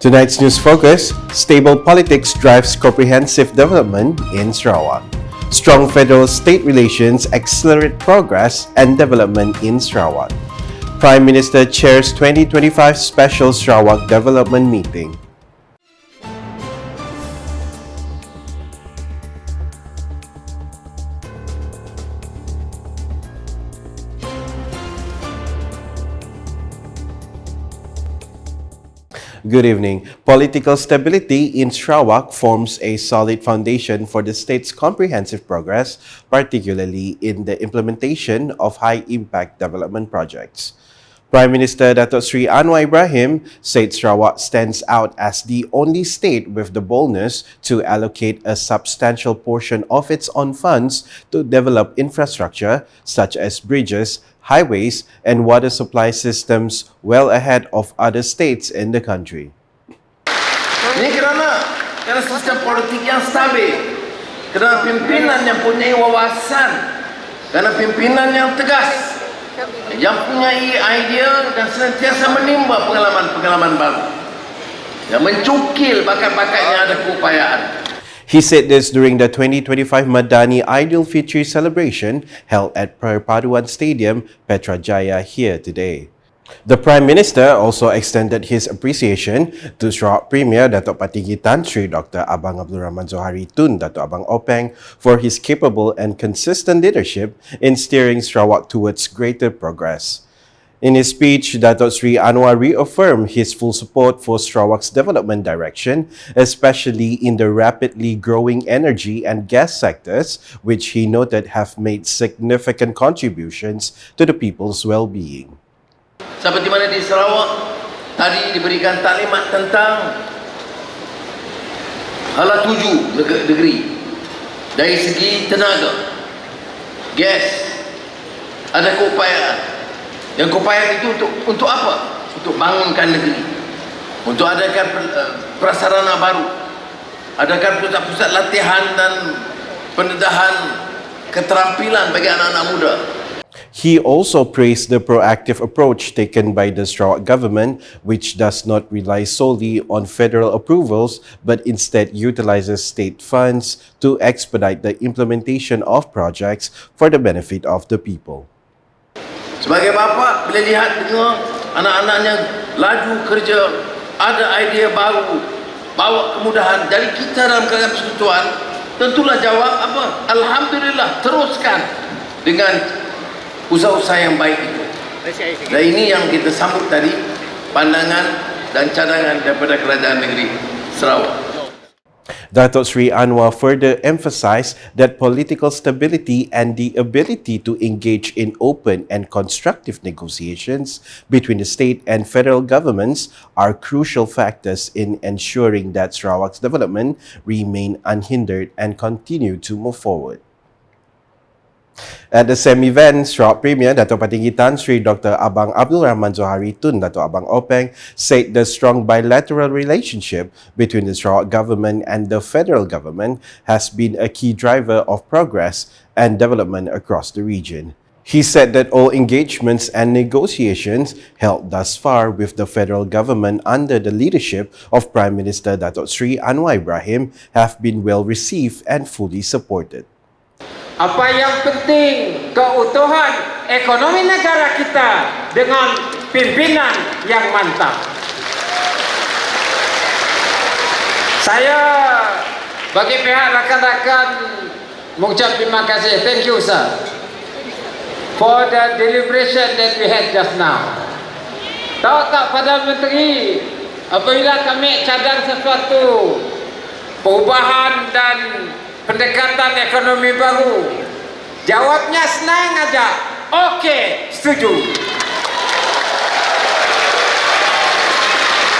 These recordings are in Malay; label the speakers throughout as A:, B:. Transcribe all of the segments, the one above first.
A: Tonight's news focus: stable politics drives comprehensive development in Sarawak. Strong federal-state relations accelerate progress and development in Sarawak. Prime Minister chairs 2025 Special Sarawak Development Meeting. Good evening. Political stability in Sarawak forms a solid foundation for the state's comprehensive progress, particularly in the implementation of high-impact development projects. Prime Minister Datuk Sri Anwar Ibrahim said Sarawak stands out as the only state with the boldness to allocate a substantial portion of its own funds to develop infrastructure such as bridges, highways, and water supply systems well ahead of other states in the country.
B: Ini kerana sistem politik yang stabil, kerana pimpinan yang punya wawasan, kerana pimpinan yang tegas, yang punya idea dan senantiasa menimba pengalaman-pengalaman baru, yang mencukil bakat-bakat yang ada keupayaan.
A: He said this during the 2025 Madani Aidilfitri celebration held at Perpaduan Stadium, Petrajaya here today. The Prime Minister also extended his appreciation to Sarawak Premier Datuk Patinggi Tan Sri Dr. Abang Abdul Rahman Zohari Tun Datuk Abang Openg for his capable and consistent leadership in steering Sarawak towards greater progress. In his speech, Datuk Sri Anwar reaffirmed his full support for Sarawak's development direction, especially in the rapidly growing energy and gas sectors, which he noted have made significant contributions to the people's well-being.
B: Seperti mana di Sarawak tadi diberikan taklimat tentang hala 7 negeri dari segi tenaga, gas, ada keupayaan. Yang keupayaan itu untuk apa? Untuk bangunkan negeri, untuk adakan prasarana baru, adakan pusat-pusat latihan dan pendedahan keterampilan bagi anak-anak muda.
A: He also praised the proactive approach taken by the Sarawak government, which does not rely solely on federal approvals but instead utilizes state funds to expedite the implementation of projects for the benefit of the people.
B: Sebagai bapa, bila lihat dengar anak-anaknya laju kerja, ada idea baru, bawa kemudahan dari kita dalam kerajaan persekutuan, tentulah jawab apa? Alhamdulillah, teruskan dengan usaha-usaha yang baik itu. Dan ini yang kita sambut tadi, pandangan dan cadangan daripada Kerajaan Negeri Sarawak.
A: Datuk Sri Anwar further emphasized that political stability and the ability to engage in open and constructive negotiations between the state and federal governments are crucial factors in ensuring that Sarawak's development remain unhindered and continue to move forward. At the same event, Sarawak Premier Datuk Patinggi Tan Sri Dr. Abang Abdul Rahman Zohari Tun Datuk Abang Openg said the strong bilateral relationship between the Sarawak government and the federal government has been a key driver of progress and development across the region. He said that all engagements and negotiations held thus far with the federal government under the leadership of Prime Minister Datuk Sri Anwar Ibrahim have been well received and fully supported.
C: Apa yang penting, keutuhan ekonomi negara kita dengan pimpinan yang mantap. Saya bagi pihak rakan-rakan mengucap terima kasih. Thank you, sir, for the deliberation that we had just now. Tahu tak Perdana Menteri, apabila kami cadang sesuatu perubahan dan pendekatan ekonomi baru, jawabnya senang aja, okey, setuju.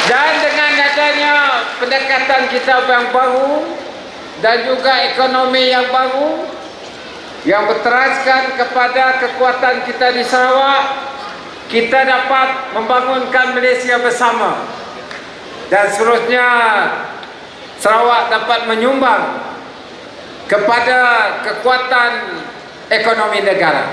C: Dan dengan adanya pendekatan kita yang baru dan juga ekonomi yang baru yang berteraskan kepada kekuatan kita di Sarawak, kita dapat membangunkan Malaysia bersama, dan seterusnya Sarawak dapat menyumbang kepada kekuatan ekonomi negara.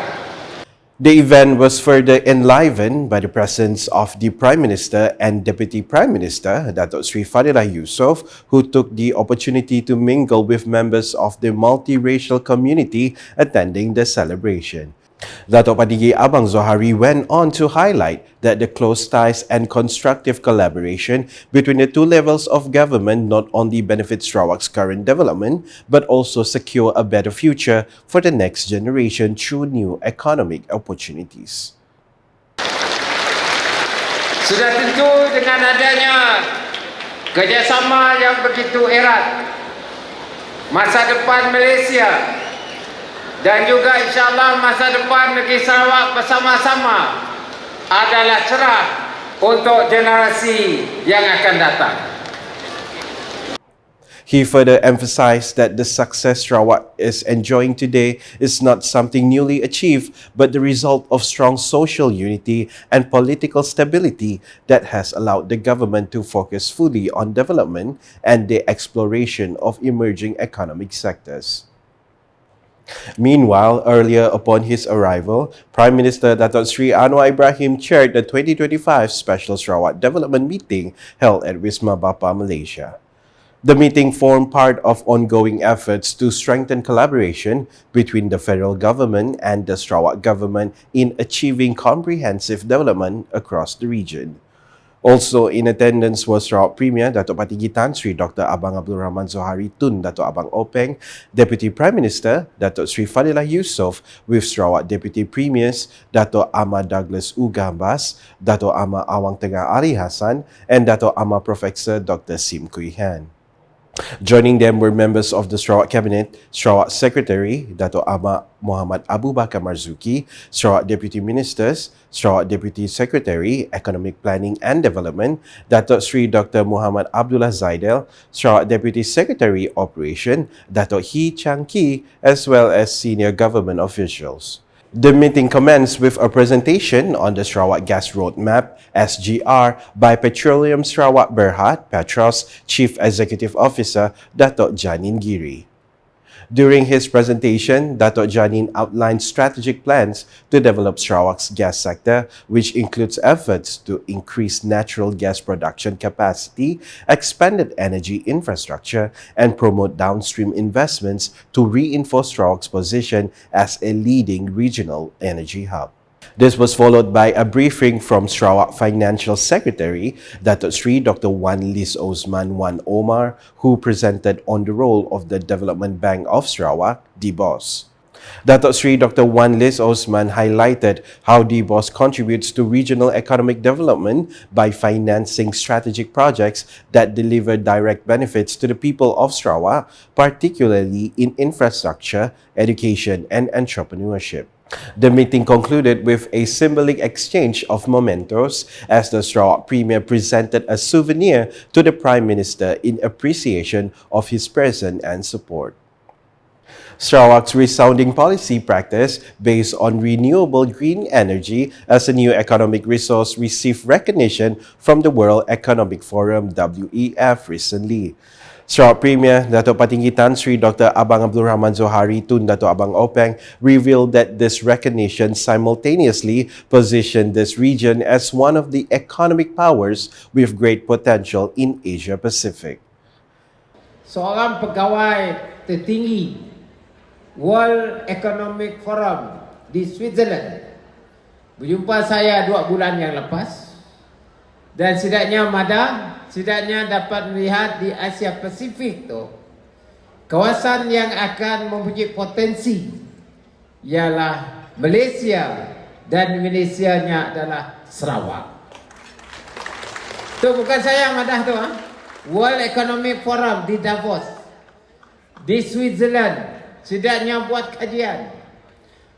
A: The event was further enlivened by the presence of the Prime Minister and Deputy Prime Minister, Datuk Sri Fadilah Yusof, who took the opportunity to mingle with members of the multiracial community attending the celebration. Datuk Padigi Abang Zohari went on to highlight that the close ties and constructive collaboration between the two levels of government not only benefits Sarawak's current development but also secure a better future for the next generation through new economic opportunities.
C: Sudah tentu dengan adanya kerjasama yang begitu erat, masa depan Malaysia dan juga insyaAllah masa depan negeri Sarawak bersama-sama adalah cerah untuk generasi yang akan datang.
A: He further emphasized that the success Sarawak is enjoying today is not something newly achieved, but the result of strong social unity and political stability that has allowed the government to focus fully on development and the exploration of emerging economic sectors. Meanwhile, earlier upon his arrival, Prime Minister Datuk Sri Anwar Ibrahim chaired the 2025 Special Sarawak Development Meeting held at Wisma Bapa, Malaysia. The meeting formed part of ongoing efforts to strengthen collaboration between the federal government and the Sarawak government in achieving comprehensive development across the region. Also in attendance was Sarawak Premier Datuk Patigi Tan Sri Dr. Abang Abdul Rahman Zohari Tun Datuk Abang Openg, Deputy Prime Minister Datuk Sri Fadilah Yusof with Sarawak Deputy Premiers Datuk Ahmad Douglas Ugambas, Datuk Ahmad Awang Tengah Ali Hassan and Datuk Ahmad Professor Dr. Sim Kui Han. Joining them were members of the Sarawak Cabinet, Sarawak Secretary Datuk Ahmad Muhammad Abu Bakar Marzuki, Sarawak Deputy Ministers, Sarawak Deputy Secretary Economic Planning and Development Datuk Sri Dr. Muhammad Abdullah Zaidel, Sarawak Deputy Secretary Operation Datuk Hee Chang Ki, as well as senior government officials. The meeting commenced with a presentation on the Sarawak Gas Roadmap (SGR) by Petroleum Sarawak Berhad Petros Chief Executive Officer Datuk Janin Giri. During his presentation, Datuk Janin outlined strategic plans to develop Sarawak's gas sector, which includes efforts to increase natural gas production capacity, expanded energy infrastructure, and promote downstream investments to reinforce Sarawak's position as a leading regional energy hub. This was followed by a briefing from Sarawak Financial Secretary Datuk Sri Dr. Wan Lis Osman Wan Omar, who presented on the role of the Development Bank of Sarawak, DBOS. Datuk Sri Dr. Wan Lis Osman highlighted how DBOS contributes to regional economic development by financing strategic projects that deliver direct benefits to the people of Sarawak, particularly in infrastructure, education, and entrepreneurship. The meeting concluded with a symbolic exchange of mementos as the Sarawak Premier presented a souvenir to the Prime Minister in appreciation of his presence and support. Sarawak's resounding policy practice based on renewable green energy as a new economic resource received recognition from the World Economic Forum (WEF) recently. Sarawak Premier Datuk Patinggi Tan Sri Dr. Abang Abdul Rahman Zohari Tun Datuk Abang Openg revealed that this recognition simultaneously positioned this region as one of the economic powers with great potential in Asia Pacific.
C: Seorang pegawai tertinggi World Economic Forum di Switzerland berjumpa saya 2 bulan yang lepas dan setidaknya dapat melihat di Asia Pasifik tu kawasan yang akan mempunyai potensi ialah Malaysia dan Malaysianya adalah Sarawak. Tu bukan saya yang madah tu World Economic Forum di Davos di Switzerland setidaknya buat kajian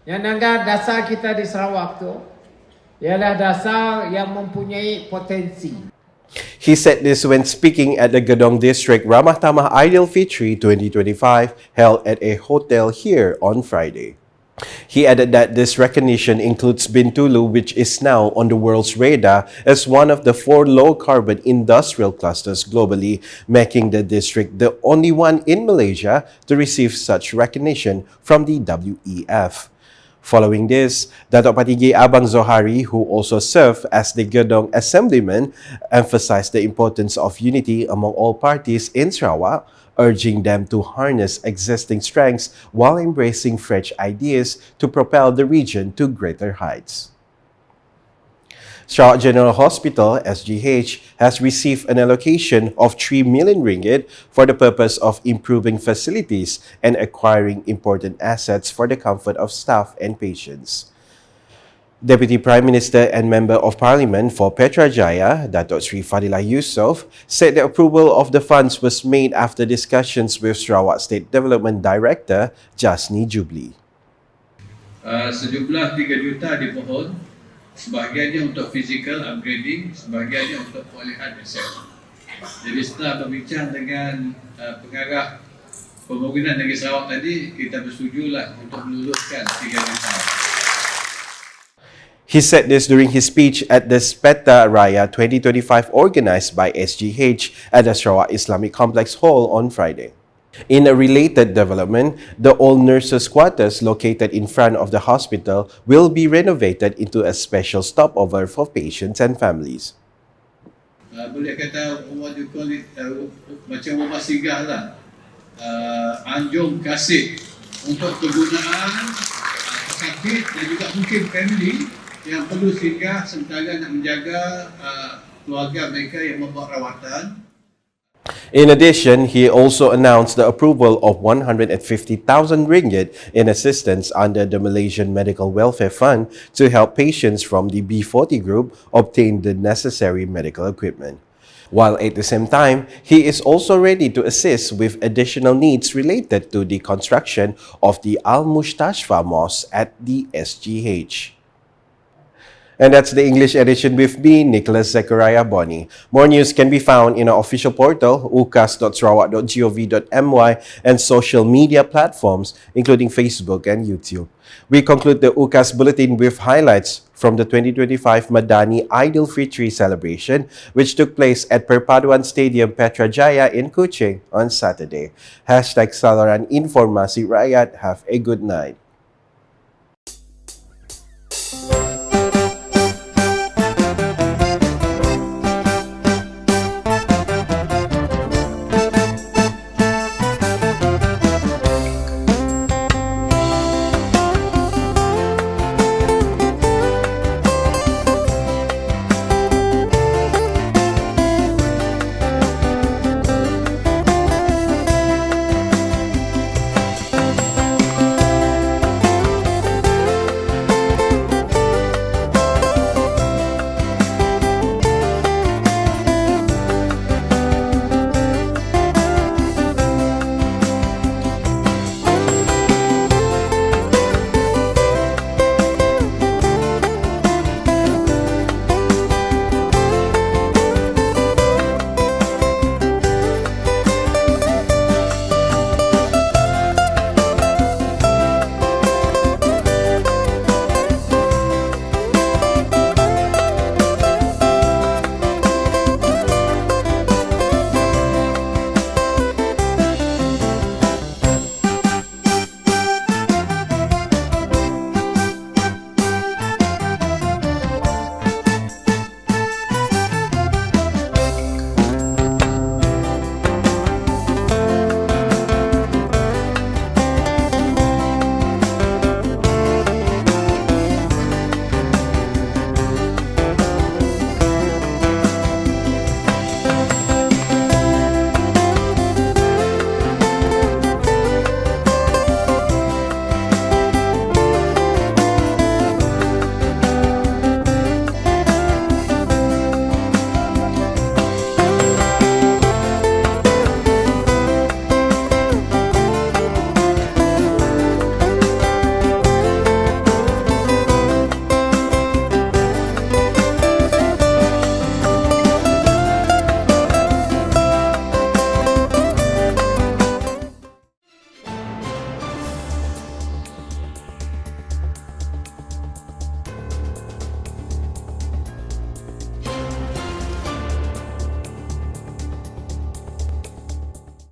C: yang anggap dasar kita di Sarawak tu ialah dasar yang mempunyai potensi.
A: He said this when speaking at the Gedong District Ramah Tamah Aidilfitri 2025 held at a hotel here on Friday. He added that this recognition includes Bintulu, which is now on the world's radar as one of the 4 low-carbon industrial clusters globally, making the district the only one in Malaysia to receive such recognition from the WEF. Following this, Datuk Patigi Abang Zohari, who also served as the Gedong Assemblyman, emphasized the importance of unity among all parties in Sarawak, urging them to harness existing strengths while embracing fresh ideas to propel the region to greater heights. Sarawak General Hospital, SGH, has received an allocation of 3 million ringgit for the purpose of improving facilities and acquiring important assets for the comfort of staff and patients. Deputy Prime Minister and Member of Parliament for Petrajaya, Datuk Sri Fadilah Yusof, said the approval of the funds was made after discussions with Sarawak State Development Director, Jasni Jubli.
D: Sejumlah 3 juta dipohon, sebahagiannya untuk physical upgrading, sebahagiannya untuk pemulihan aset. Jadi setelah berbincang dengan pengarah pembangunan negeri Sarawak tadi, kita bersetujulah untuk meluluskan 3 juta.
A: He said this during his speech at the Peta Raya 2025 organized by SGH at the Sarawak Islamic Complex Hall on Friday. In a related development, the old nurses' quarters located in front of the hospital will be renovated into a special stopover for patients and families.
D: Boleh kata what you call it, macam rumah singgah lah, anjung kasih untuk kegunaan pesakit dan juga mungkin family yang perlu singgah sementara nak menjaga keluarga mereka yang membuat rawatan.
A: In addition, he also announced the approval of 150,000 ringgit in assistance under the Malaysian Medical Welfare Fund to help patients from the B40 group obtain the necessary medical equipment. While at the same time, he is also ready to assist with additional needs related to the construction of the Al-Mustashfa Mosque at the SGH. And that's the English edition with me, Nicholas Zechariah Boni. More news can be found in our official portal, ukas.sarawak.gov.my, and social media platforms, including Facebook and YouTube. We conclude the UKAS Bulletin with highlights from the 2025 Madani Idul Fitri celebration, which took place at Perpaduan Stadium, Petrajaya in Kuching on Saturday. #Salaran Informasi Rakyat. Have a good night.